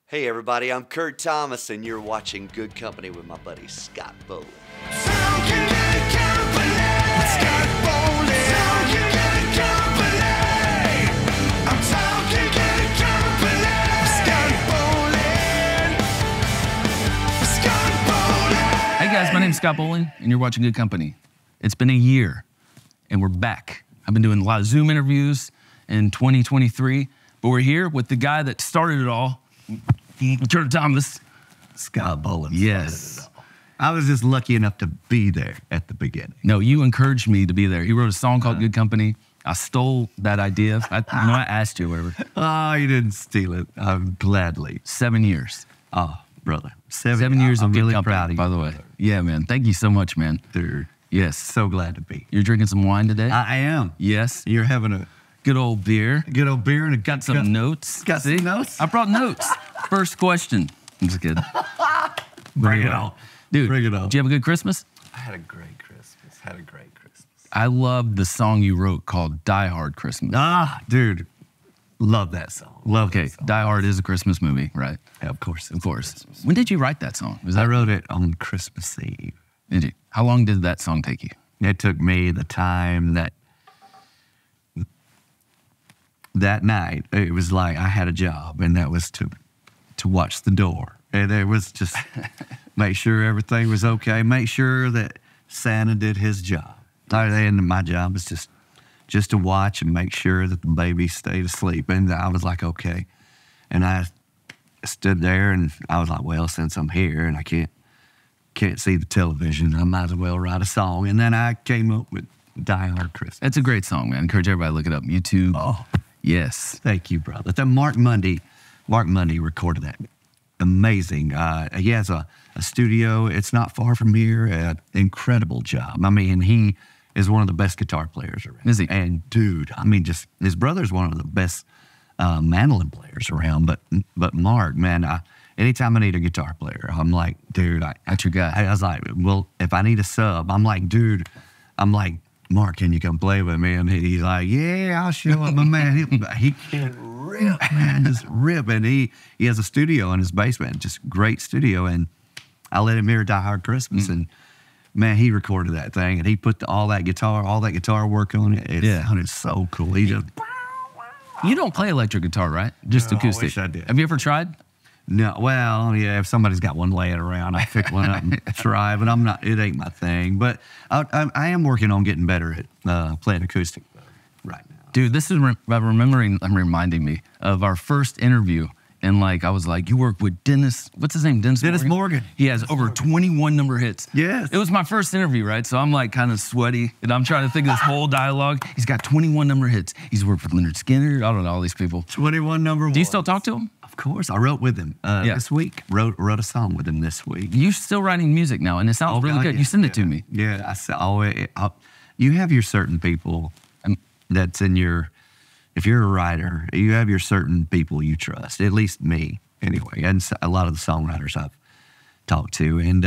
Hey everybody, I'm Kurt Thomas and you're watching Good Company with my buddy Scott Bowling. Hey guys, my name's Scott Bowling and you're watching Good Company. It's been a year and we're back. I've been doing a lot of Zoom interviews in 2023, but we're here with the guy that started it all, Kurt Thomas. Scott Bowling. Yes. I was just lucky enough to be there at the beginning. No, you encouraged me to be there. He wrote a song called Good Company. I stole that idea. I asked you, whatever. Oh, you didn't steal it. Gladly. 7 years. Oh, brother. 7 years I'm of Good really Company, proud of you, by the way. brother. Yeah, man. Thank you so much, man. Dude, Yes. so glad to be. You're drinking some wine today? I am. Yes. You're having a Good old beer. good old beer and a Got some notes. Got some notes? I brought notes. First question. I'm just kidding. Bring it on. Dude, Bring it on. did you have a good Christmas? I had a great Christmas. I love the song you wrote called Die Hard Christmas. Ah, dude. Love that song. Love Okay, that song. Die Hard is a Christmas movie, right? Yeah, of course. Of course. When did you write that song? Was I that, wrote it on Christmas Eve. did you? How long did that song take you? It took me the time that night, it was like I had a job, and that was to watch the door. And it was just make sure everything was okay, make sure that Santa did his job. And my job was just to watch and make sure that the baby stayed asleep. And I was like, okay. And I stood there, and I was like, well, since I'm here and I can't see the television, I might as well write a song. And then I came up with Die Hard Christmas. It's a great song, man. I encourage everybody to look it up. YouTube. Oh, Yes. thank you, brother. Then Mark Mundy recorded that. Amazing. He has a studio. It's not far from here. Incredible job. I mean, he is one of the best guitar players around. Is he? And dude, I mean, just his brother's one of the best mandolin players around. But Mark, man, anytime I need a guitar player, I'm like, dude, That's your guy. I was like, well, if I need a sub, I'm like, dude, Mark, can you come play with me? And he's like, yeah, I'll show up. My man, he can rip, man, just rip. And he has a studio in his basement, just great studio. And I let him hear Die Hard Christmas. And man, he recorded that thing. And he put all that guitar work on it. It sounded so cool. He just, You don't play electric guitar, right? Just No, I acoustic. wish I did. Have you ever tried? no, well, yeah, if somebody's got one laying around, I pick one up and try, but it ain't my thing. But I am working on getting better at playing acoustic right now. Dude, this is reminding me of our first interview. And I was like, you work with Dennis, what's his name? Dennis Morgan. He has over 21 number hits. Yes. It was my first interview, right? So I'm kind of sweaty and I'm trying to think of this whole dialogue. He's got 21 number hits. He's worked with Leonard Skinner. I don't know, all these people. 21 number one. Do you still talk to him? Of course. I wrote with him this week. Wrote a song with him this week. You're still writing music now and it sounds really God, good. yeah, You send it to me. Yeah, I said always. You have your certain people that's in your. If you're a writer, you have your certain people you trust. At least me, anyway, and a lot of the songwriters I've talked to, and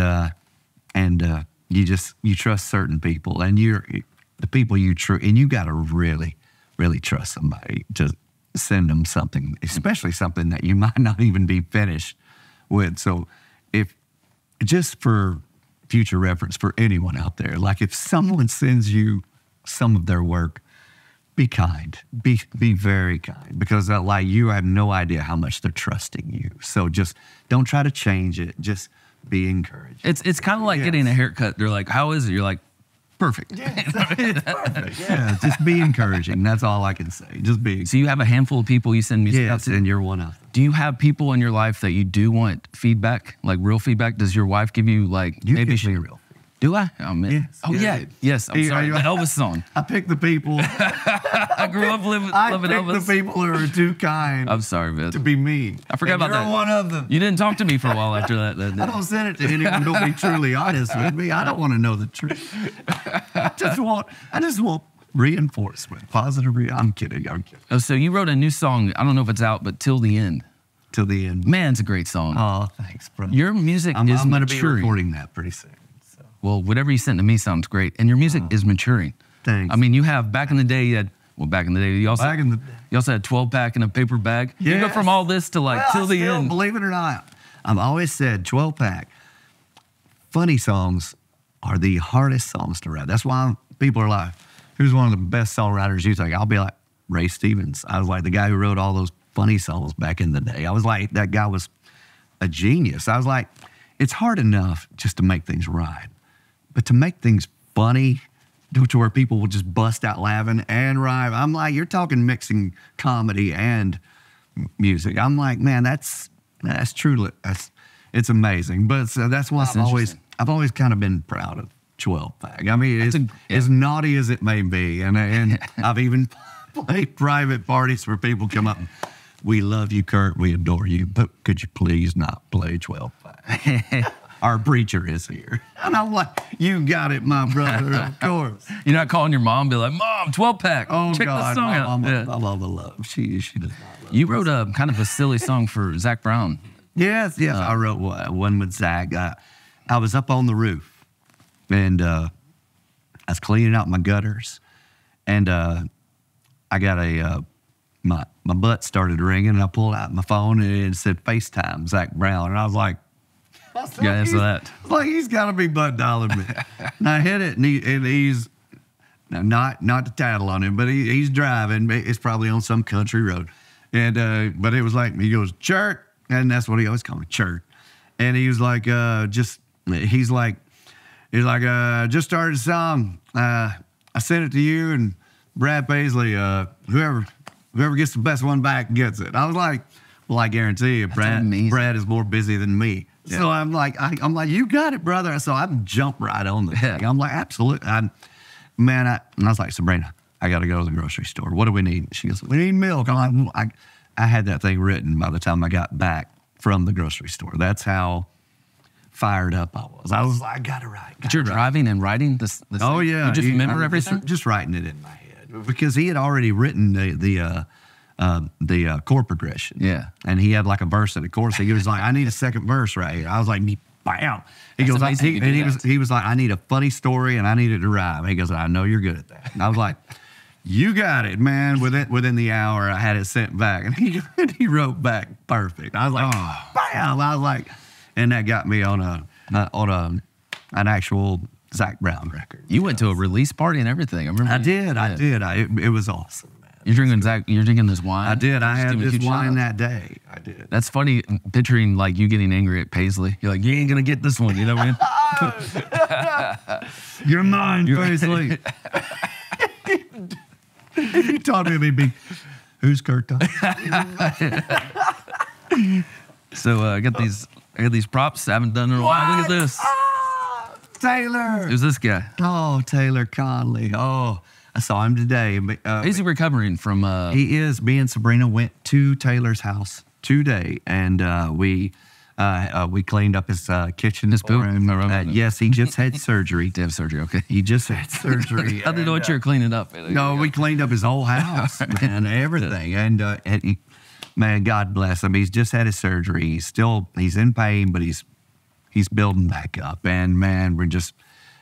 you trust certain people, and the people you trust, and you got to really, really trust somebody to send them something, especially something that you might not even be finished with. So, if just for future reference for anyone out there, like if someone sends you some of their work, be kind, be very kind, because you have no idea how much they're trusting you. So just don't try to change it. Just be encouraged. It's kind of like getting a haircut. They're like, how is it? You're like, perfect. It's perfect. Yeah, just be encouraging. That's all I can say. Just be. So you have a handful of people you send music out to? And you're one of them. Do you have people in your life that you do want feedback, like real feedback? Does your wife give you maybe give me real feedback. Do I? Oh, man. Yes. Oh, yeah. Yes. I'm sorry. The Elvis song. I pick the people. I grew up loving Elvis. I pick the people who are too kind. I'm sorry, man. To be mean. I forgot about that. You're one of them. You didn't talk to me for a while after that. I don't send it to anyone. Don't be truly honest with me. I don't want to know the truth. I just want reinforcement. Positive. I'm kidding. Oh, so you wrote a new song. I don't know if it's out, but Till the End. Till the End. Man, it's a great song. Oh, thanks, bro. Your music is I'm going to be maturing. recording that pretty soon. Well, whatever you sent to me sounds great. And your music is maturing. Thanks. I mean, you have, back in the day, you had Well, back in the day, you also had 12-pack in a paper bag. You go from all this to like till the end. Believe it or not, I've always said 12-pack. Funny songs are the hardest songs to write. That's why people are like, who's one of the best songwriters you think? I'll be like, Ray Stevens. I was like the guy who wrote all those funny songs back in the day. I was like, that guy was a genius. I was like, it's hard enough just to make things right, but to make things funny to where people will just bust out laughing and rhyme. I'm like, you're talking mixing comedy and music. I'm like, man, that's truly, it's amazing. But that's why I've always kind of been proud of 12-pack. I mean, it's as naughty as it may be. And I've even played private parties where people come up and, we love you, Kurt, we adore you, but could you please not play 12-pack? Our preacher is here. And I'm like, you got it, my brother, of course. You're not calling your mom and be like, Mom, 12-pack, check God, the song out. I love the love. She does not love You wrote a kind of a silly song for Zac Brown. Yes. I wrote one with Zac. I was up on the roof, and I was cleaning out my gutters, and I got my butt started ringing, and I pulled out my phone, and it said FaceTime Zac Brown, and I was like, answer that. Like, he's got to be butt dialing me. And I hit it, and he's not to tattle on him, but he's driving. It's probably on some country road, and but it was like, he goes, Chert, and that's what he always called me, Chert. And he was like, just started a song. I sent it to you and Brad Paisley. Whoever gets the best one back gets it. I was like, well, I guarantee you, Brad is more busy than me. Yeah. So I'm like, you got it, brother. So I jumped right on the thing. I'm like, absolutely. And I was like, Sabrina, I got to go to the grocery store. What do we need? She goes, we need milk. I'm like, I had that thing written by the time I got back from the grocery store. That's how fired up I was. I was like, I got it right. But you're driving and writing this oh, yeah. You just remember everything? Just writing it in my head. Because he had already written the chord progression. Yeah. And he had like a verse in the chorus. He was like, I need a second verse right here. I was like, bam. He was like, I need a funny story and I need it to rhyme. He goes, I know you're good at that. And I was like, you got it, man. Within the hour, I had it sent back. And he wrote back perfect. I was like, bam. I was like, and that got me on an actual Zac Brown record. You went to a release party and everything. I remember. I did. It was awesome, man. You're drinking this wine? I did. I had this wine that day. I did. That's funny, picturing like you getting angry at Paisley. You're like, you ain't gonna get this one, you know what I mean? You're mine, Paisley. If you talk to him, he'd be, who's Kurt Thomas? So I got these props. I haven't done in a while. Look at this. Taylor. Who's this guy? Oh, Taylor Conley. Oh, I saw him today. Is he recovering from? He is. Me and Sabrina went to Taylor's house today, and we cleaned up his kitchen. His poop? Yes, he just had surgery. Did have surgery? Okay. He just had surgery. I didn't know what you were cleaning up. No, we cleaned up his whole house, man, everything, and man, God bless him. He's just had his surgery. He's in pain, but he's building back up, and man, we're just,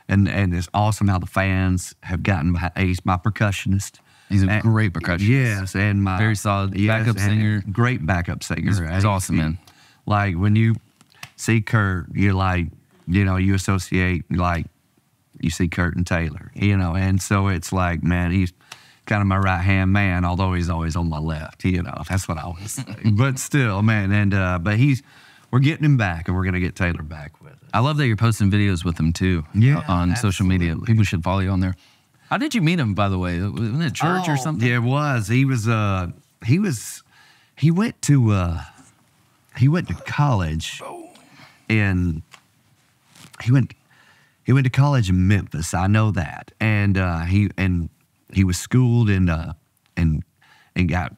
and it's awesome how the fans have gotten behind. He's my percussionist. He's a great percussionist. Yes, and my very solid backup singer. Great backup singer. He's awesome, man. Like when you see Kurt, you're like, you associate, like you see Kurt and Taylor, and so it's like, man, he's kind of my right-hand man, although he's always on my left, that's what I always say. But still, man, and but we're getting him back, and we're going to get Taylor back with us. I love that you're posting videos with him, too, on social media. People should follow you on there. How did you meet him, by the way? Wasn't it church or something? Yeah, it was. He went to college he went to college in Memphis. I know that. And he was schooled in and got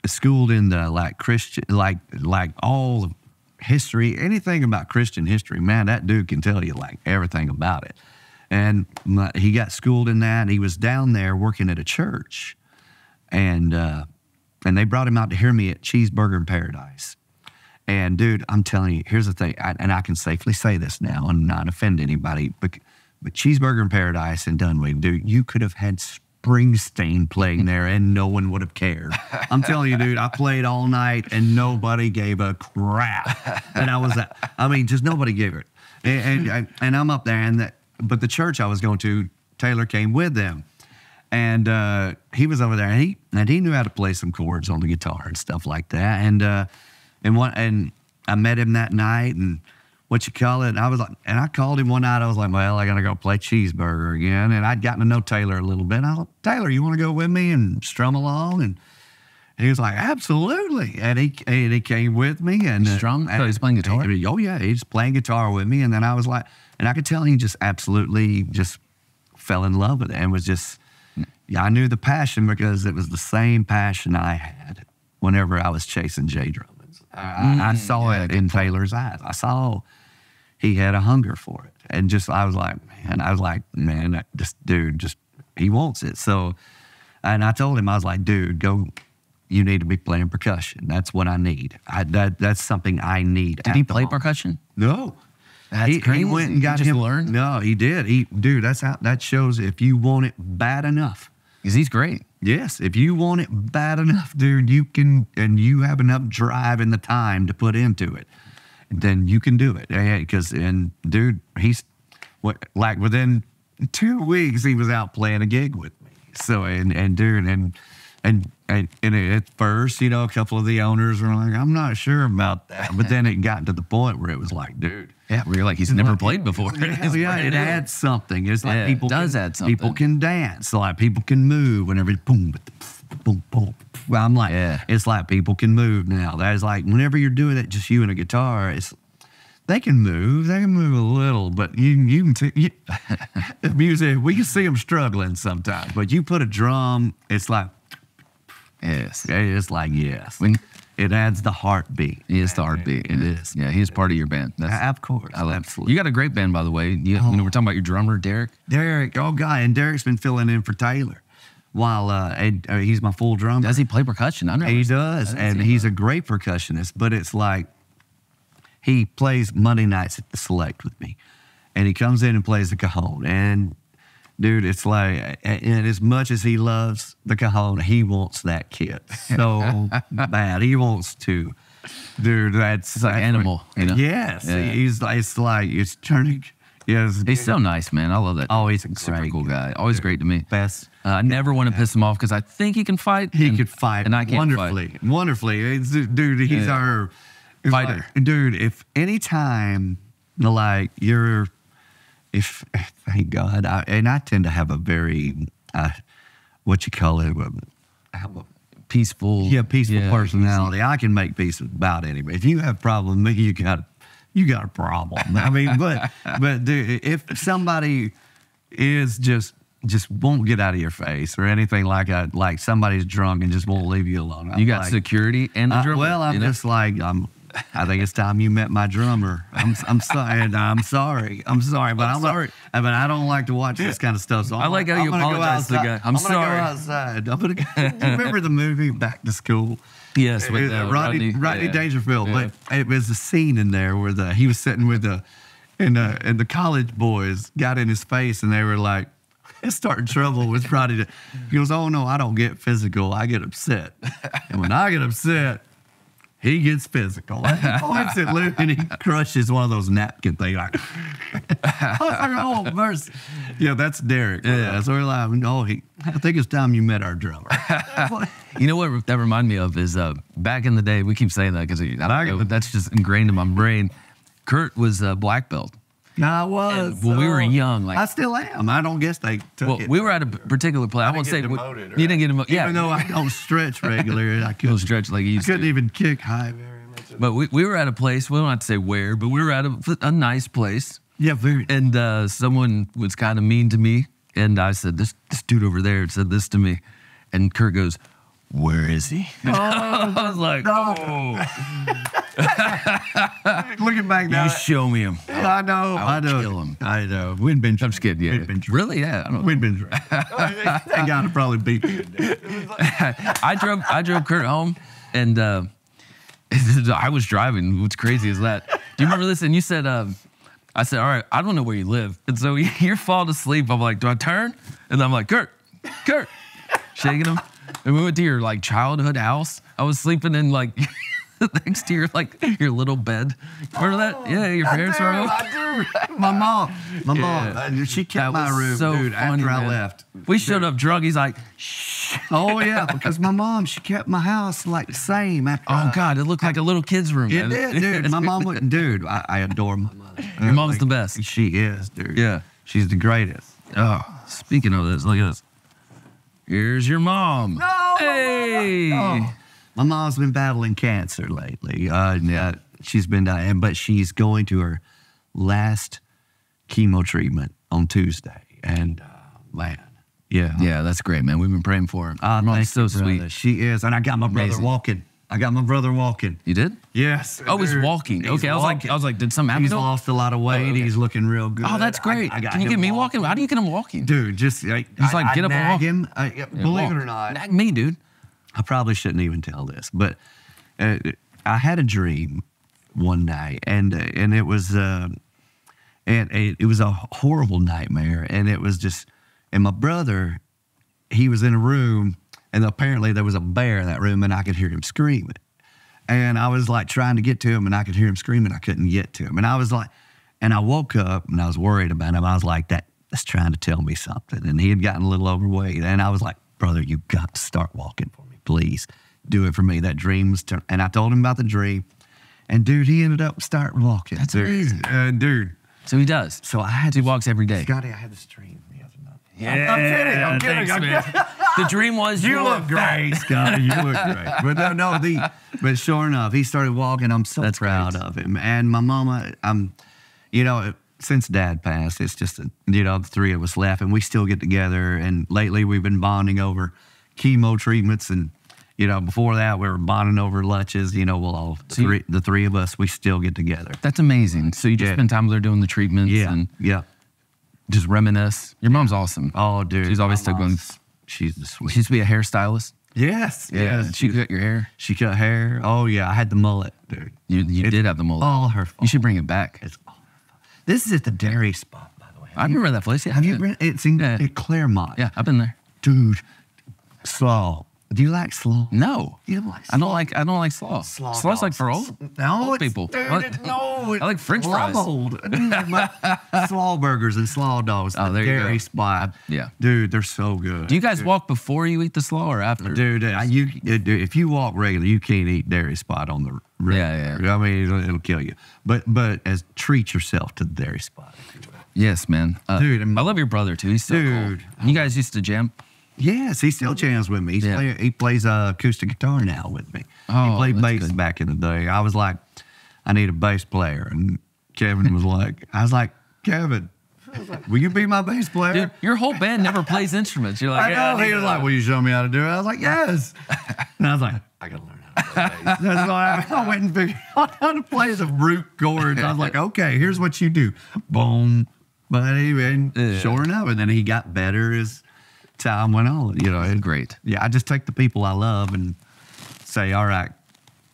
schooled in the like Christian, like all of history, anything about Christian history, man, that dude can tell you like everything about it. And he got schooled in that, and he was down there working at a church, and they brought him out to hear me at Cheeseburger in Paradise. And dude, I'm telling you, here's the thing, and I can safely say this now and not offend anybody, but Cheeseburger in Paradise in Dunwoody, dude, you could have had Springsteen playing there, and no one would have cared. I'm telling you, dude, I played all night, and nobody gave a crap. And just nobody gave it. And I'm up there, but the church I was going to, Taylor came with them. And he was over there, and he knew how to play some chords on the guitar and stuff like that. And I met him that night, and I called him one night. I was like, well, I gotta go play Cheeseburger again. And I'd gotten to know Taylor a little bit. I was like, Taylor, you want to go with me and strum along? And he was like, absolutely. And he came with me and strum. So he's playing guitar. Oh yeah, he's playing guitar with me. And then I was like, and I could tell he just absolutely just fell in love with it, and was just. Yeah, I knew the passion because it was the same passion I had whenever I was chasing Jay Drummond. I saw it in Taylor's eyes. I saw he had a hunger for it. And I was like, man, this dude he wants it. So, and I told him, I was like, dude, you need to be playing percussion. That's what I need. That's something I need. Did he play percussion? No. That's crazy. He went and got him. Learned? No, he did. Dude, that shows if you want it bad enough. Because he's great. Yes, if you want it bad enough, dude, you can, and you have enough drive and the time to put into it, then you can do it. Dude, within 2 weeks, he was out playing a gig with me. So, dude, at first, a couple of the owners were like, I'm not sure about that. But then it got to the point where it was like, dude. Yeah, where you're like, he's never played before. Yeah, it adds something. It's like it does add something. People can dance. Like people can move whenever boom, boom, boom. Well, I'm like, it's like people can move now. That is like whenever you're doing it, just you and a guitar, they can move. They can move a little, but you can music, we can see them struggling sometimes. But you put a drum, it's like, yes. It's like, yes. It adds the heartbeat. He is the heartbeat. It is. Yeah, he's part of your band. Of course. I love absolutely. You got a great band, by the way. We're talking about your drummer, Derek. And Derek's been filling in for Taylor while he's my full drummer. Does he play percussion? I know he does, and he's a great percussionist. But it's like he plays Monday nights at the Select with me, and he comes in and plays the cajon. And dude, it's like, and as much as he loves the cajon, he wants that kit so bad. He wants to. Dude, it's like animal, Yes. Yeah. It's turning. Yes. He's so nice, man. I love that. Oh, he's a super cool guy. Always great to me. Best. I never want to piss him off because I think he can fight. He could fight. And I can't fight. Wonderfully. Dude, he's our fighter. Dude, if anytime, like, thank God, I tend to have a very, peaceful. Yeah, peaceful personality. I can make peace with about anybody. If you have a problem with me, you got a problem. I mean, but dude, if somebody is just won't get out of your face or anything like somebody's drunk and just won't leave you alone. You got security and the drummer. Well, I'm just like I think it's time you met my drummer. I'm sorry. I'm sorry, but I'm sorry. But I don't like to watch this kind of stuff. So I like how you apologize to the guy. I'm sorry. Go outside. I'm gonna go. You remember the movie Back to School? Yes, with Rodney Dangerfield. Yeah. But it was a scene in there where he was sitting with and the college boys got in his face and they were like, starting trouble with Rodney. He goes, "Oh no, I don't get physical. I get upset, and when I get upset, he gets physical." And he points at Luke and he crushes one of those napkin things. Like, oh, mercy. Yeah, that's Derek. Yeah. So we're like, I think it's time you met our drummer. You know what that reminded me of is back in the day, we keep saying that because that's just ingrained in my brain. Kurt was a black belt. No, I was. We were young. I still am. I don't guess they took it. We were at a particular place. I won't say. You didn't get demoted. Even though I don't stretch regularly, I couldn't stretch like you used to. I couldn't even kick high very much. But we were at a place. We don't have to say where, but we were at a nice place. Yeah, very. And someone was kind of mean to me, and I said, "This dude over there said this to me," and Kurt goes, "Where is he?" I was like, no. Looking back now, you show me him. I know. I'll kill him. I know. We'd been. I'm just kidding. Yeah. Really? Yeah. I don't know. We'd been. That guy would probably beat me. I drove Kurt home, and I was driving. What's crazy is that. Do you remember this? And you said, I said, "All right, I don't know where you live," and so you're falling asleep. I'm like, "Do I turn?" And I'm like, "Kurt, Kurt, shaking him. And we went to your like childhood house. I was sleeping in like next to your little bed. Remember that? Yeah, your parents were over. I do. My mom, she kept my room, so dude, funny, after I man. left. We showed up drunk. He's like, shh. Oh, yeah, because my mom, she kept my house like the same. After Oh, God, it looked like a little kid's room. It man. did, dude. My mom wouldn't, dude. I adore my mother. Your mom's the best. She is, dude. Yeah. She's the greatest. Oh, speaking of this, look at this. Here's your mom. No, hey. Oh. My mom's been battling cancer lately. She's been dying, but she's going to her last chemo treatment on Tuesday. And, man, yeah. Yeah, that's great, man. We've been praying for her. Mom's so sweet. She is. And I got my brother Amazing. walking. You did? Yes. Oh, he's dude. walking. He's Okay, I was like, did something happen? He's to him? lost a lot of weight. Oh, okay. He's looking real good. Oh, that's great. I got Can you him get me walking? How do you get him walking? Dude, just like, He's like, get up and walk. him. Believe walk. it or not, Nag me, dude. I probably shouldn't even tell this, but I had a dream one night, and it was it was a horrible nightmare, and it was just, and my brother, he was in a room, and apparently there was a bear in that room, and I could hear him screaming, and I was like trying to get to him, and I could hear him screaming, I couldn't get to him, and I was like, and I woke up, and I was worried about him. I was like, that's trying to tell me something, and he had gotten a little overweight, and I was like, brother, you got to start walking for me, please. Do it for me. That dream was, and I told him about the dream, and dude, he ended up starting walking. That's dude. amazing. Dude. So he does. So I had He walks every day. Scotty, I had this dream the other night. Yeah, I'm kidding. thanks, man. The dream was You look great, Scotty. You look great. But but sure enough, he started walking. I'm so proud of him. And my mama, since Dad passed, it's just the three of us left, and we still get together. And lately, we've been bonding over chemo treatments, and before that, we were bonding over lunches. The three of us, we still get together. That's amazing. So you just spend time with her doing the treatments and just reminisce. Your mom's awesome. Oh, dude. She's always still going. She's the sweet. She used to be a hairstylist. Yes. Yeah. Yes. She cut your hair. She cut hair. Oh, yeah. I had the mullet, dude. You did have the mullet. All her fault. You should bring it back. It's all her fault. This is at the dairy spot, by the way. I remember that place. Yeah. Have you been? It's in Claremont. Yeah, I've been there. Dude, slaw. Do you like slaw? No. You don't like slaw? I don't like slaw. Slaw's like for old people. Dude, What? no. I like French fries. Slaw burgers and slaw dogs. Oh, the there you dairy go. spot. Yeah. Dude, they're so good. Do you guys walk before you eat the slaw or after? Dude, if you walk regular, you can't eat dairy spot on the regular. Yeah. I mean, it'll kill you. But treat yourself to the dairy spot. If you will. Yes, man. Dude, I love your brother too. He's so Dude. cool. You guys used to jam? Yes, he still jams with me. He plays acoustic guitar now with me. Oh, he played that's bass good. back in the day. I was like, I need a bass player. And Kevin was like, Kevin, will you be my bass player? Dude, your whole band never plays instruments. You're like, I know. He was like, will you show me how to do it? I was like, yes. And I was like, I got to learn how to play bass. That's why I went and figured out how to play the root chords. I was like, okay, here's what you do. Boom, buddy. And sure enough, and then he got better as time went on. It's great. Yeah, I just take the people I love and say, all right,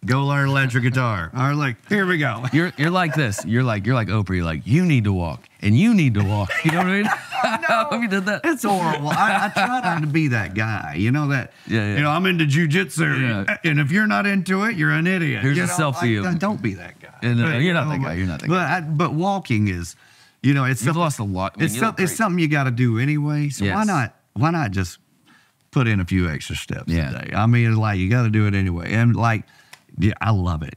go learn electric guitar. All right, like, here we go. You're like this. You're like Oprah. You're like, you need to walk and you need to walk. You know what I mean? I hope you did that. It's horrible. I try not to be that guy. You know that? Yeah. I'm into jujitsu, and if you're not into it, you're an idiot. Here's a selfie of- Don't be that guy. And, you're not that guy. You're not that guy. But walking is, it's You've lost a lot. I mean, you look it's great. something you got to do anyway. So Yes. why not just put in a few extra steps Yeah. a day? I mean, like, you got to do it anyway. And I love it.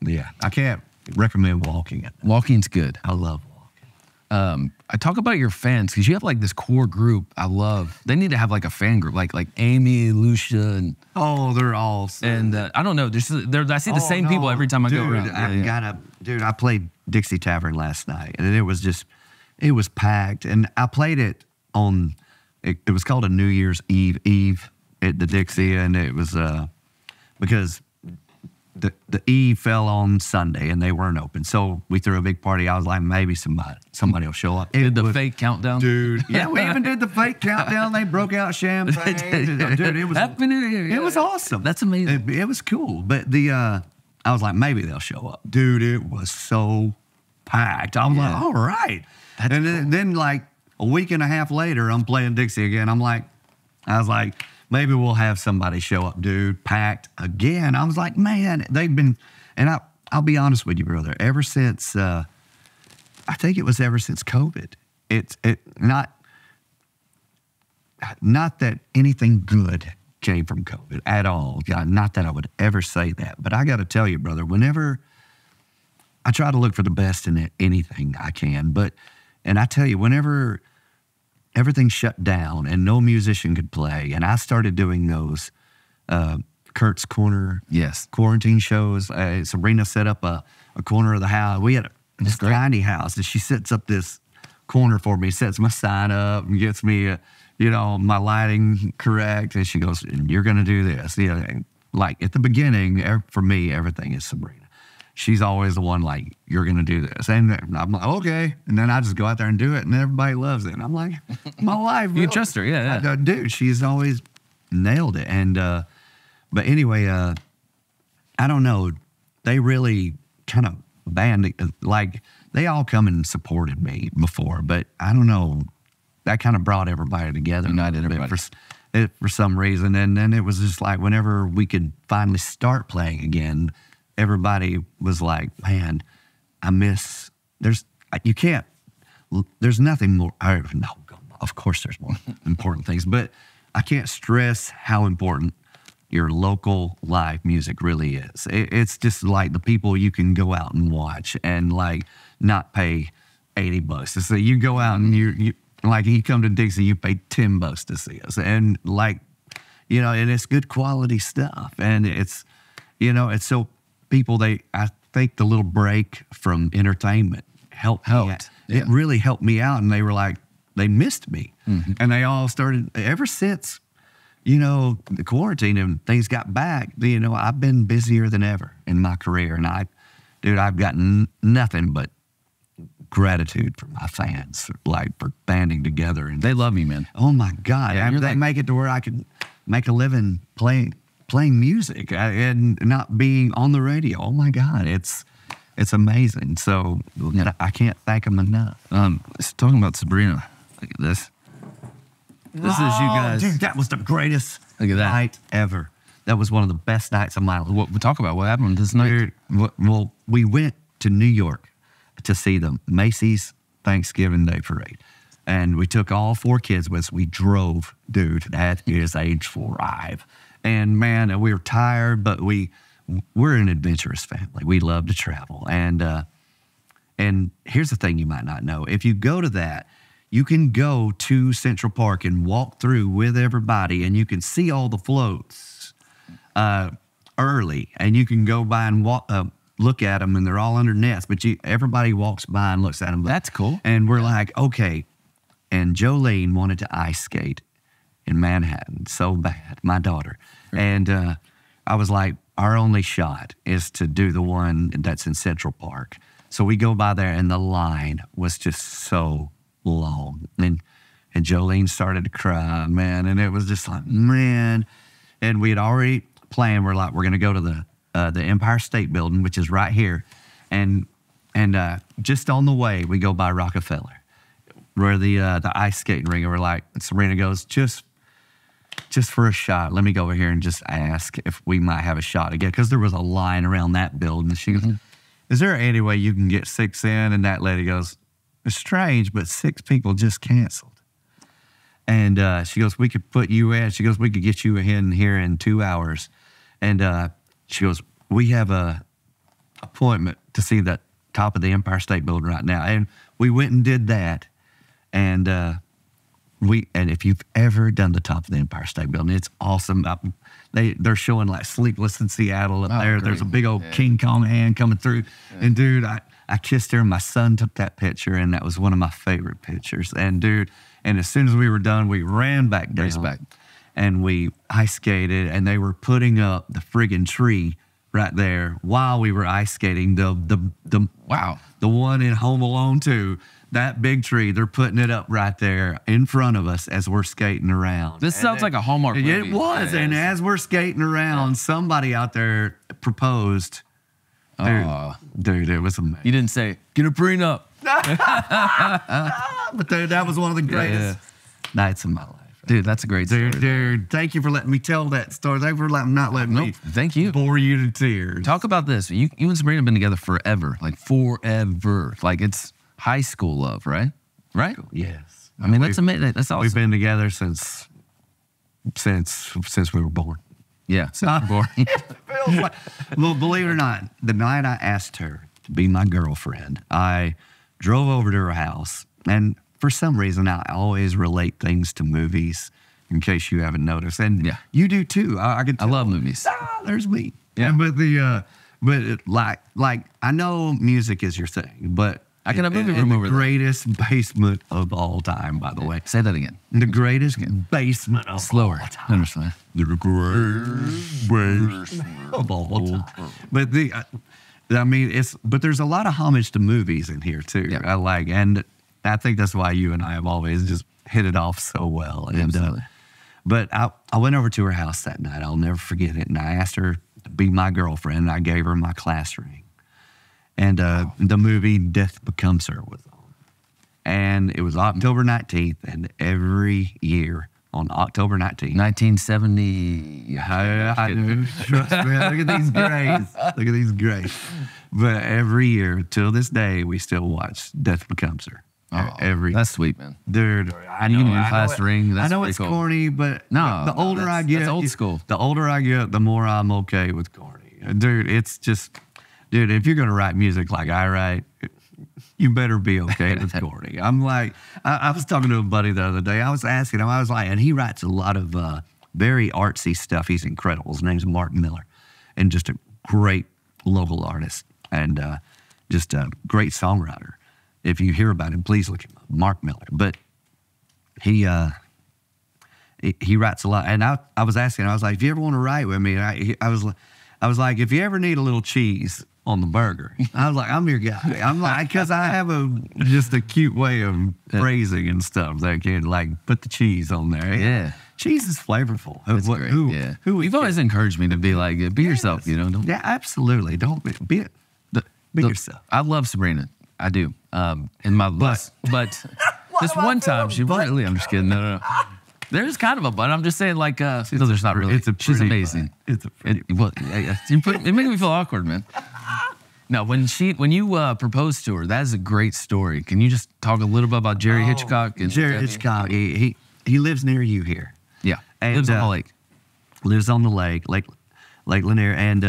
Yeah, I can't recommend walking it. Walking's good. I love walking. I talk about your fans because you have like this core group I love. They need to have like a fan group, like Amy, Lucia, and They're all I don't know. I see the same people every time I go around. I played Dixie Tavern last night, and it was packed. And I played it on, it was called a New Year's Eve at the Dixie, and it was because the Eve fell on Sunday, and they weren't open. So we threw a big party. I was like, maybe somebody will show up. Did the fake countdown? Dude. Yeah, we even did the fake countdown. They broke out champagne. Dude, it was Happy New Year. It was awesome. That's amazing. It was cool. But I was like, maybe they'll show up. Dude, it was so packed. I was like, all right. That's then like a week and a half later, I'm playing Dixie again. I'm like, I was like, maybe we'll have somebody show up, dude. Packed again. I was like, man, they've been, and I'll be honest with you, brother. Ever since, I think it was ever since COVID. It's not that anything good came from COVID at all. Not that I would ever say that, but I got to tell you, brother, whenever I try to look for the best in anything I can, and I tell you, whenever everything shut down and no musician could play, and I started doing those Kurt's Corner quarantine shows. Sabrina set up a corner of the house. We had this tiny house, and she sets up this corner for me, sets my sign up, and gets me, my lighting correct. And she goes, and you're going to do this. Like at the beginning, for me, everything is Sabrina. She's always the one like, you're going to do this. And I'm like, okay. And then I just go out there and do it, and everybody loves it. And I'm like, my life. You trust her, yeah. Dude, she's always nailed it. And, but anyway, I don't know. They really kind of like, they all come and supported me before, but I don't know. That kind of brought everybody together. United everybody. For some reason. And then it was just like, whenever we could finally start playing again, everybody was like, man, there's nothing more. No, of course there's more important things, but I can't stress how important your local live music really is. It's just like the people you can go out and watch and like not pay $80 to see. You go out and you come to Dixie, you pay $10 to see us. And like, and it's good quality stuff. And it's so people, I think the little break from entertainment helped. Yeah. It really helped me out. And they were like, they missed me. Mm-hmm. And they all started, ever since, the quarantine and things got back, I've been busier than ever in my career. And I've gotten nothing but gratitude from my fans, like for banding together. And they love me, man. Oh my God. Yeah, they make it to where I can make a living playing music and not being on the radio. Oh my God, it's amazing. So I can't thank them enough. Talking about Sabrina, look at this. This is you guys. Dude, that was the greatest Look at that. night ever. That was one of the best nights of my life. What talk about? What happened this night? Dude, well, we went to New York to see the Macy's Thanksgiving Day Parade. And we took all 4 kids with us. We drove, dude. That is age 5. And man, we were tired, but we're an adventurous family. We love to travel. And here's the thing you might not know. If you go to that, you can go to Central Park and walk through with everybody, and you can see all the floats early. And you can go by and look at them, and they're all under nets. But everybody walks by and looks at them. That's cool. And we're like, okay. And Jolene wanted to ice skate in Manhattan so bad, my daughter. And I was like, our only shot is to do the one that's in Central Park. So we go by there, and the line was just so long. And Jolene started to cry, man. And it was just like, man. And we had already planned, we're going to go to the Empire State Building, which is right here. And just on the way, we go by Rockefeller, where the ice skating ring. And we're like, Sabrina goes, just for a shot, let me go over here and just ask if we might have a shot again. Because there was a line around that building. She goes, is there any way you can get 6 in? And that lady goes, it's strange, but 6 people just canceled. And she goes, we could put you in. She goes, we could get you in here in 2 hours. And she goes, we have a appointment to see the top of the Empire State Building right now. And we went and did that. And if you've ever done the top of the Empire State Building, it's awesome. They're showing like Sleepless in Seattle up there. Great. There's a big old King Kong hand coming through. Yeah. And dude, I kissed her, and my son took that picture, and that was one of my favorite pictures. And dude, and as soon as we were done, we ran back down. And we ice skated, and they were putting up the friggin' tree right there while we were ice skating. The one in Home Alone 2. That big tree, they're putting it up right there in front of us as we're skating around. This sounds like a Hallmark movie. It was, and as we're skating around, somebody out there proposed. Dude, it was amazing. You didn't say, get a prenup. But dude, that was one of the greatest nights of my life. Dude, that's a great story. Dude, thank you for letting me tell that story. Thank you for not letting me thank you. bore you to tears. Talk about this. You and Sabrina have been together forever. Like forever. Like it's high school love, right? Right? Yes. I mean, that's amazing. That's awesome. We've been together since we were born. Yeah. Born. Well, believe it or not, the night I asked her to be my girlfriend, I drove over to her house, and for some reason, I always relate things to movies, in case you haven't noticed, and Yeah. you do too. I love movies. There's me. Yeah. Like I know music is your thing, but I got a movie in from the over there. greatest basement of all time, by the way. Say that again. The greatest basement of Slower. all time. Understand. The greatest basement of all time. But but there's a lot of homage to movies in here too. Yeah. And I think that's why you and I have always just hit it off so well. And, Absolutely. But I went over to her house that night. I'll never forget it. And I asked her to be my girlfriend. And I gave her my class ring. And the movie Death Becomes Her was on. And it was October 19th. And every year on October 19th. 1970. I do. Trust me. Look at these grays. Look at these grays. But every year, till this day, we still watch Death Becomes Her. That's sweet, man. Dude, I You know, and your I know class it- ring. I That's know pretty it's cool. corny, but No, the older I get, that's old school. The older I get, the more I'm okay with corny. Dude, it's just, if you're gonna write music like I write, you better be okay with corny. I'm like, I was talking to a buddy the other day. I was asking him, I was like, and he writes a lot of very artsy stuff. He's incredible. His name's Mark Miller, and just a great local artist and just a great songwriter. If you hear about him, please look him up, Mark Miller. But he writes a lot. And I was asking, I was like, if you ever want to write with me, I was like, if you ever need a little cheese on the burger, I was like, I'm your guy. I'm like, because I have just a cute way of phrasing and stuff that can like put the cheese on there. Yeah. Cheese is flavorful. That's great. You've always encouraged me to be like, be yourself, you know? Yeah, absolutely. Don't be yourself. I love Sabrina. I do. In my but this one time she really. I'm just kidding. No. There's kind of a but. I'm just saying like. No, there's not really. She's amazing. It's a pretty. It made me feel awkward, man. No, when you proposed to her, that is a great story. Can you just talk a little bit about Jerry Hitchcock? And Jerry Hitchcock. He lives near you here. Yeah, And, lives on the lake. Lives on the Lake Lanier, and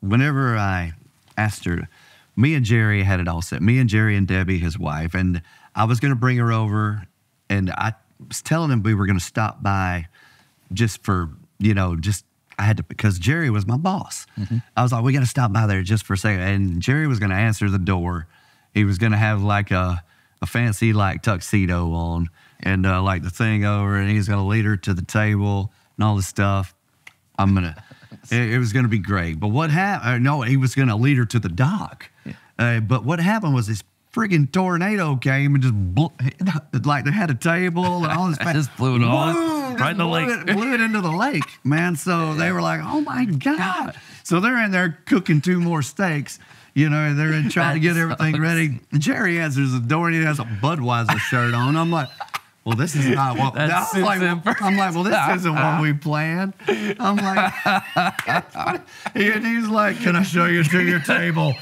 whenever I asked her, me and Jerry had it all set. Me and Jerry and Debbie, his wife, and I was going to bring her over, and I was telling him we were going to stop by just for, I had to, because Jerry was my boss. Mm-hmm. I was like, we got to stop by there just for a second. And Jerry was going to answer the door. He was going to have like a fancy like tuxedo on and like the thing over, and he's going to lead her to the table and all this stuff. It was going to be great. But what happened? No, he was going to lead her to the dock. Yeah. But what happened was this friggin' tornado came and just like they had a table and all this. Just blew it all right in the lake. Blew it into the lake, man. So they were like, oh my God. So they're in there cooking 2 more steaks. They're in trying to get everything ready. Jerry answers the door and he has a Budweiser shirt on. I'm like, well, this is not what. I'm like, well, this isn't what we planned. I'm like, and he's like, can I show you to your table?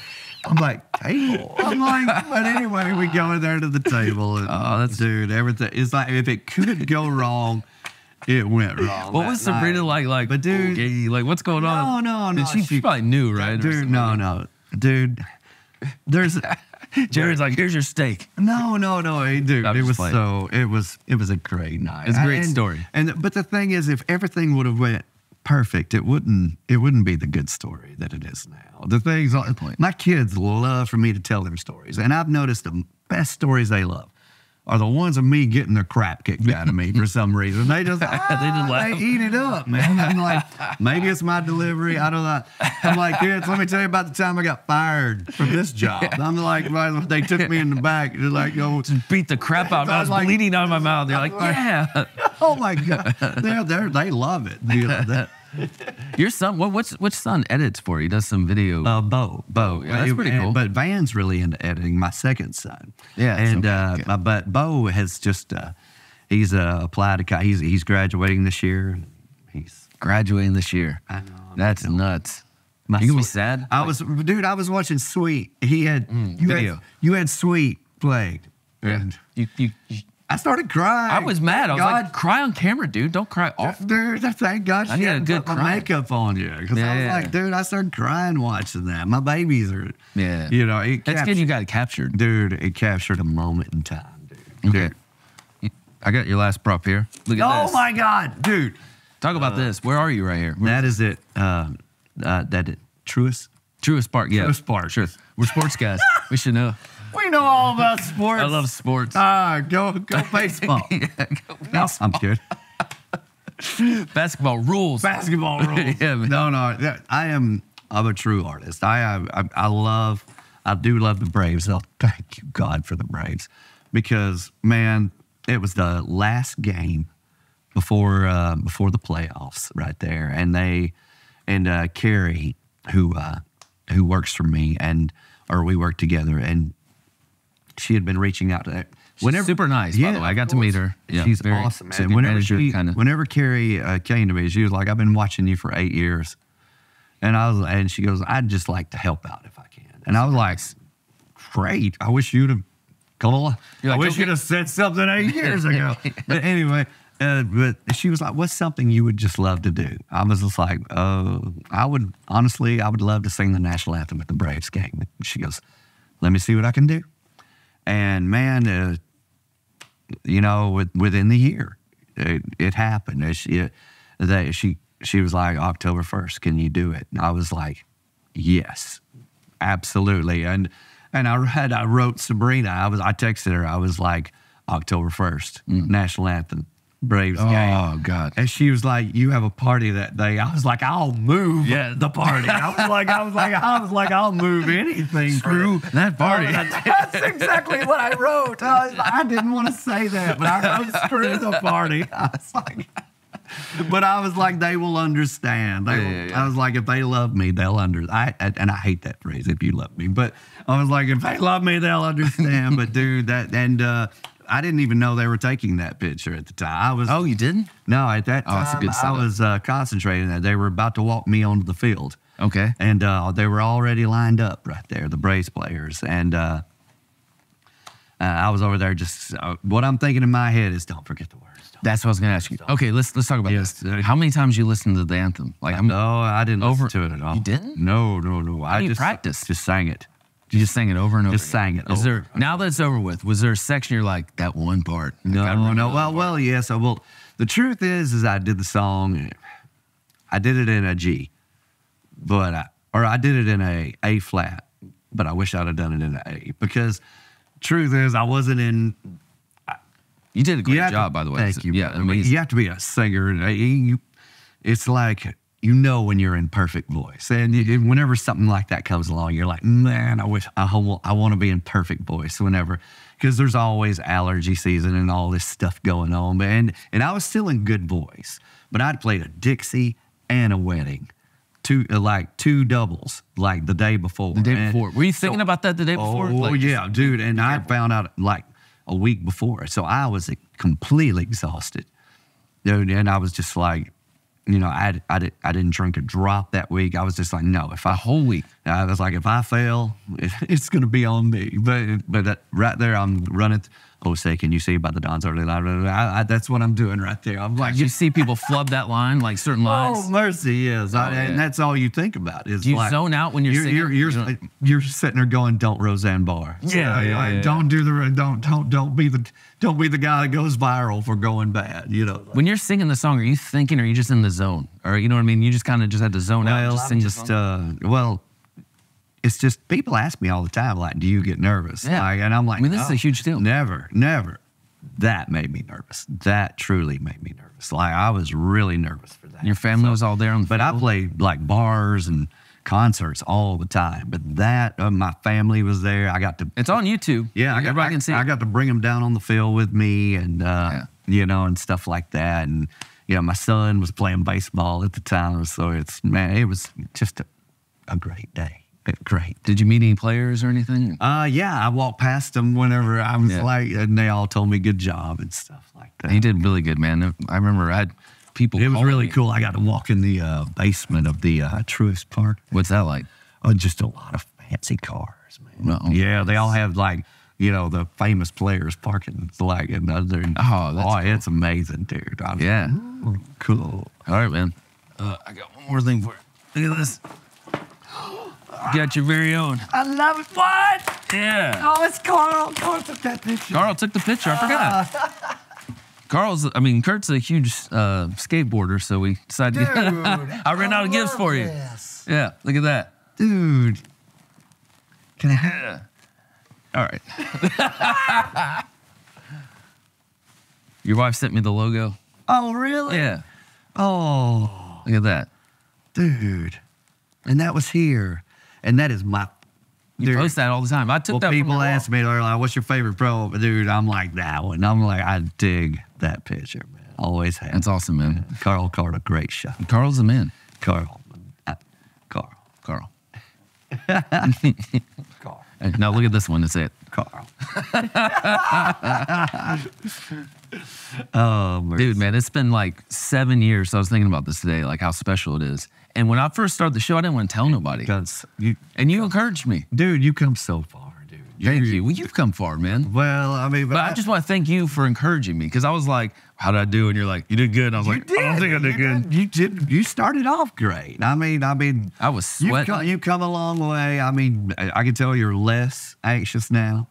I'm like, table? I'm like, but anyway, we go in there to the table. And, dude, everything. It's like, if it could go wrong, it went wrong. What was Sabrina like? But dude, okay, like what's going on? No. She probably knew, right? Dude, no. Dude, there's... Jerry's like, here's your steak. No, hey, dude. It was a great night. It's a great story. But the thing is, if everything would have went perfect, it wouldn't be the good story that it is now. The things, my kids love for me to tell their stories, and I've noticed the best stories they love are the ones of me getting the crap kicked out of me for some reason. They just they eat it up, man. I'm like, maybe it's my delivery. I don't know. I'm like, kids, let me tell you about the time I got fired from this job. I'm like, they took me in the back. They're like, just beat the crap out of me. I was like, bleeding out of my mouth. They're like, yeah. Oh my God. They love it. Your son, which son edits for you? He does some video. Bo. Yeah, that's pretty cool. But Van's really into editing. My second son. Yeah. And but Bo has just He's applied to. He's graduating this year. He's Graduating this year. I know. That's nuts. My You gonna be Sweet- sad? I was watching Sweet. He had video. You had Sweet played. And You I started crying. I was mad. I was God, like, cry on camera, dude. Don't cry off. dude, thank God I she need a hadn't good put my cry. makeup on you. Because I was Yeah. like, dude, I started crying watching that. My babies are, Yeah. you know, That's good you got it captured. dude, it captured a moment in time, dude. Okay. I got your last prop here. Look at this. Oh my God, dude. Talk about this. Where are you right here? That is it. Truist? Truist Park, yeah. Truist Park. Sure. We're sports guys. We should know. We know all about sports. I love sports. Go baseball. No, I'm good. Basketball rules. Basketball rules. Yeah, man. No. I'm a true artist. I do love the Braves. Oh, thank you, God, for the Braves. Because, man, it was the last game before the playoffs right there. And Carrie, who works for me, or we work together, and she had been reaching out to She's super nice, by the way. I got to meet her. Yeah, she's very awesome, man. super manager, Whenever Carrie came to me, she was like, "I've been watching you for 8 years," and she goes, "I'd just like to help out if I can." And I was like, "Great! I wish you'd have called. You're like, I wish okay. you'd have said something 8 years ago." But anyway. But she was like, "What's something you would just love to do?" I was just like, I would love to sing the national anthem at the Braves game." She goes, "Let me see what I can do." And man, within the year, it happened. She was like, "October 1st, can you do it?" And I was like, "Yes, absolutely." And I wrote Sabrina. I texted her. I was like, "October 1st, national anthem. Braves game." Oh, God. And she was like, "You have a party that day." I was like, "I'll move Yeah. the party." I was like, "I'll move anything." Screw that party. That's exactly what I wrote. I didn't want to say that, but I wrote "screw the party." But I was like, they will understand. Yeah. I was like, if they love me, they'll understand. And I hate that phrase, "if you love me." But I was like, if they love me, they'll understand. But dude, I didn't even know they were taking that picture at the time. Oh, you didn't? No, at that time, that's a good I setup. was concentrating that. They were about to walk me onto the field. Okay. And they were already lined up right there, the Braves players. And I was over there just, what I'm thinking in my head is, don't forget the words. That's what I was going to ask you. Okay, let's talk about Yes. this. How many times you listened to the anthem? Like, how many, No, I didn't listen to it at all. You didn't? No. How do you practice? Just sang it. you just sang it over and over? Just sang it Is over. there, now that it's over with, was there a section you're like, that one part? No. Well, Well, yes. Well, the truth is I did the song. I did it in a G, but I did it in A flat, but I wish I'd have done it in an A because truth is I wasn't in. you did a great have to- job, by the way. Thank you. Yeah, brother. amazing. You have to be a singer. It's like when you're in perfect voice, and whenever something like that comes along, you're like, man, I wish I want to be in perfect voice whenever, because there's always allergy season and all this stuff going on. And I was still in good voice, but I'd played a Dixie and a wedding, two doubles, like the day before. The day before. Were you thinking about that the day before? Oh, Like, yeah, dude. And I found out like a week before. So I was completely exhausted. Dude, and I was just like, I didn't drink a drop that week. I was just like, no, a whole week. I was like, if I fail, it's going to be on me. But right there, I'm running. Oh, say, can you see about the Don's early line? That's what I'm doing right there. I'm like, You see people flub that line, like certain lines. oh, mercy, yes. yeah. And that's all you think about. Is Do you like, zone out when you're singing? You're sitting there going, "Don't Roseanne Barr." Yeah. Don't do don't be the guy that goes viral for going bad. When you're singing the song, are you thinking, or are you just in the zone? Or you know what I mean? You just kind of just had to zone out and just sing the song? It's just people ask me all the time, like, "Do you get nervous?" Yeah. And I'm like, I mean, this is "No, a huge deal." Never. That made me nervous. That truly made me nervous. Like I was really nervous for that. Your family was all there on the But I field? played like bars and concerts all the time. But that my family was there. I got to. It's on YouTube. Yeah, everybody can see it. I got to bring them down on the field with me, and and stuff like that. And my son was playing baseball at the time, so it was just a great day. Great. Did you meet any players or anything? Yeah, I walked past them whenever I was Yeah. and they all told me good job and stuff like He did really good, man. I remember I had people. It was calling really me. cool. I got to walk in the basement of the Truist Park. What's that like? Oh, just a lot of fancy cars, man. Uh-oh. Yeah, they all have like, the famous players parking like in other. Oh, that's cool. It's amazing, dude. I was Yeah. like, ooh, cool. All right, man. I got one more thing for you. Look at this. You got your very own. I love it. What? Yeah. Oh, it's Carl. Carl took that picture. Carl took the picture. I forgot. Kurt's a huge skateboarder, so we decided Dude, to I ran out of gifts for you. this. Yeah, look at that. Dude. Can I have Yeah. All right. Your wife sent me the logo. Oh, really? Yeah. Oh, Look at that. dude. And that was here. And that is my. You dude. post that all the time. I took Well, that from people your ask me, they're like, what's your favorite pro? But dude, I'm like, that one. I'm like, I dig that picture, man. Always have. That's awesome, man. Carl called a great shot. Carl's the man. Carl. Carl. Carl. Carl. Hey, now look at this one. That's it. Carl. Oh, mercy. Dude, man, it's been like 7 years. So I was thinking about this today, like how special it is. And when I first started the show, I didn't want to tell nobody. Because you, And you encouraged me. dude, you come so far, dude. Thank you. Well, you've come far, man. Well, I mean, But I just want to thank you for encouraging me because I was like, how did I do? And you're like, you did good. And I was like, I don't think I did good. You did. You started off great. I mean, I was sweating. you've come a long way. I mean, I can tell you're less anxious now,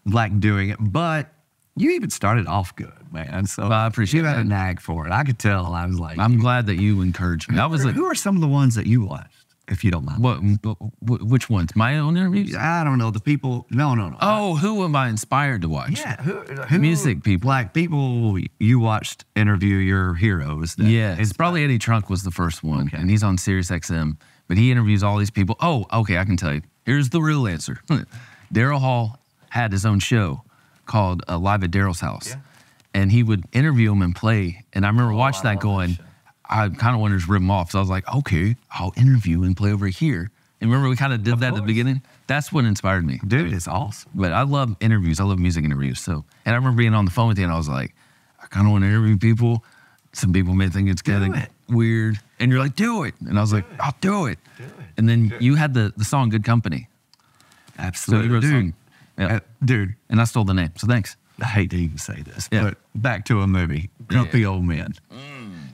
like doing it. But you even started off good, man. So Well, I appreciate you had a that. knack for it. I could tell. I was like, I'm glad that you encouraged me. I was like, who are some of the ones that you watched, if you don't mind? which ones? My own interviews? I don't know. The people. No. Oh, who am I inspired to watch? Yeah. Who Music people. Like people you watched interview your heroes. that Yeah, it's inspired- probably Eddie Trunk was the first one, Okay. and he's on Sirius XM. But he interviews all these people. Oh, okay, I can tell you. Here's the real answer. Daryl Hall had his own show called Live at Daryl's House, Yeah. and he would interview him and play. And I remember watching I that love going, that show. I kind of wanted to just rip him off. So I was like, okay, I'll interview and play over here. And remember, we kind of did that at the course. beginning. That's what inspired me. Dude, it's awesome. But I love interviews. I love music interviews. So, and I remember being on the phone with you, and I was like, I kind of want to interview people. Some people may think it's kind it. of weird, and you're like, do it. And I was like, I'll do it. And then you had the song "Good Company," so Absolutely. you wrote a dude, song. Yeah. dude, And I stole the name. So thanks. I hate to even say this, Yeah. but back to a movie, Grumpy Old Men.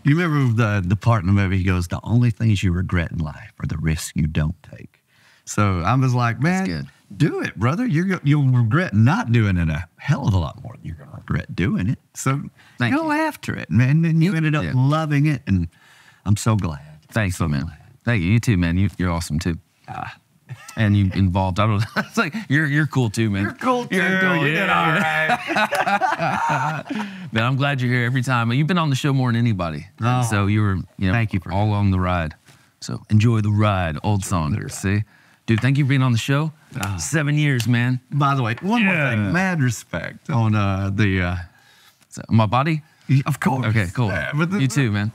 You remember the part in the movie, he goes, the only things you regret in life are the risks you don't take. So I was like, man, good. do it, brother. You'll regret not doing it a hell of a lot more than you're going to regret doing it. So Thank go you. after it, man. And you ended up Yeah. loving it, and I'm so glad. Thanks, man. Thank you. You too, man. You're awesome too. And you involved. I don't know. It's like you're cool too, man. You're cool, too. You're cool. You did all right. Man, I'm glad you're here every time. You've been on the show more than anybody. Oh, So you were, thank you for all along the ride. So enjoy the ride. Old song. See? Dude, thank you for being on the show. 7 years, man. By the way, one more thing. Mad respect on So, my body? of course. Okay, cool. But You too, man.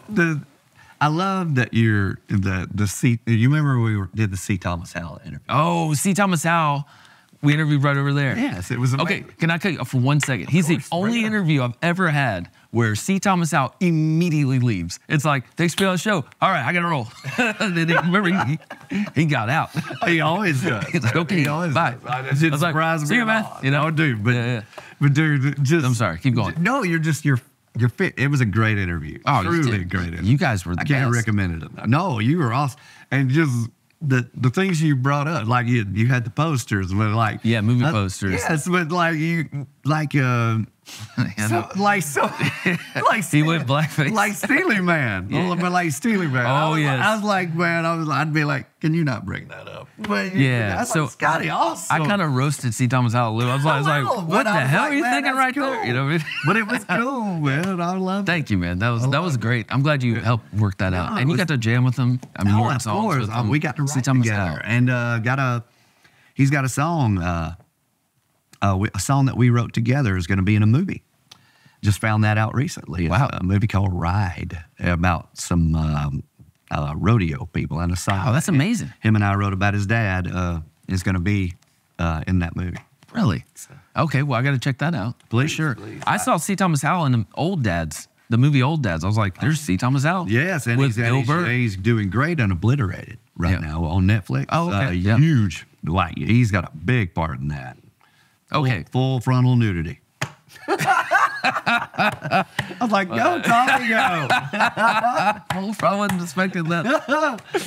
I love that you're the C. You remember we did the C. Thomas Howell interview? Oh, C. Thomas Howell. We interviewed right over there. Yes, it was amazing. Okay, can I cut you off for 1 second? He's the only interview I've ever had where C. Thomas Howell immediately leaves. It's like, thanks for being on the show. All right, I got to roll. Then remember, he got out. He always does. He's like, okay, He always bye. does. I It was like, surprised see me you, a man. lot. You know? Oh, dude, but Yeah. but dude, just I'm sorry, keep going. No, you're fit. It was a great interview. Oh, you Truly did. a great interview. You guys were the I can't best. recommend it enough. No, you were awesome, and just the things you brought up, like you had the posters, but like Yeah, movie posters. Yes, but like He went blackface. like Steely Man, but like Steely Man. Oh, yes. yes. I was like, man, I'd be like, can you not bring that up? But Yeah, that's so like, Scotty, awesome. I kind of roasted C. Thomas Howell a little. I was like, know, what but I the was hell like, are you man, thinking that's right there? cool. You know what I mean? But it was cool, man. I love it. Thank you, man. That was great. I'm glad you helped work that out. No, And it you got was- to jam with him. I mean, you Oh, wrote of songs course. with him. We got to C. write Thomas together, Howell. and he's got a song. A song that we wrote together is going to be in a movie. Just found that out recently. It's Wow. a movie called Ride about some rodeo people and a song. Oh, that's amazing. Him and I wrote about his dad is going to be in that movie. Really? Okay, well, I got to check that out. Please, sure. please. I saw C. Thomas Howell in Old Dads, the movie Old Dads. I was like, there's C. Thomas Howell. Yes, and with Bill Burr. he's doing great on Obliterated right now on Netflix. Oh, okay. Huge. Like, he's got a big part in that. Okay. Full frontal nudity. I was like, go, Tommy, go. I wasn't expecting that.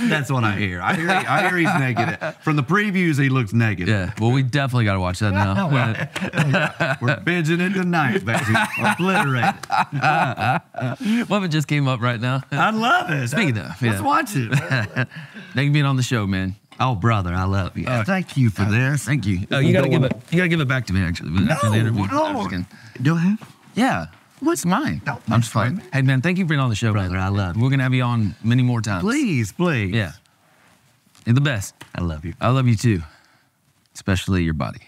That's what I hear. I hear he's naked. From the previews, he looks naked. Yeah, well, we definitely got to watch that now. We're binging it tonight, baby. Obliterated. Well, it just came up right now. I love it. Speaking of, Let's watch it. Thank you for being on the show, man. Oh, brother, I love you. Thank you for this. Thank you. You gotta give it. You gotta give it back to me, actually. After the interview. I'm just kidding. Do I have? Yeah. What's mine? No, I'm just playing. Hey, man, thank you for being on the show, Brother, man. I love you. We're gonna have you on many more times. Please, please. Yeah. You're the best. I love you. I love you too, especially your body.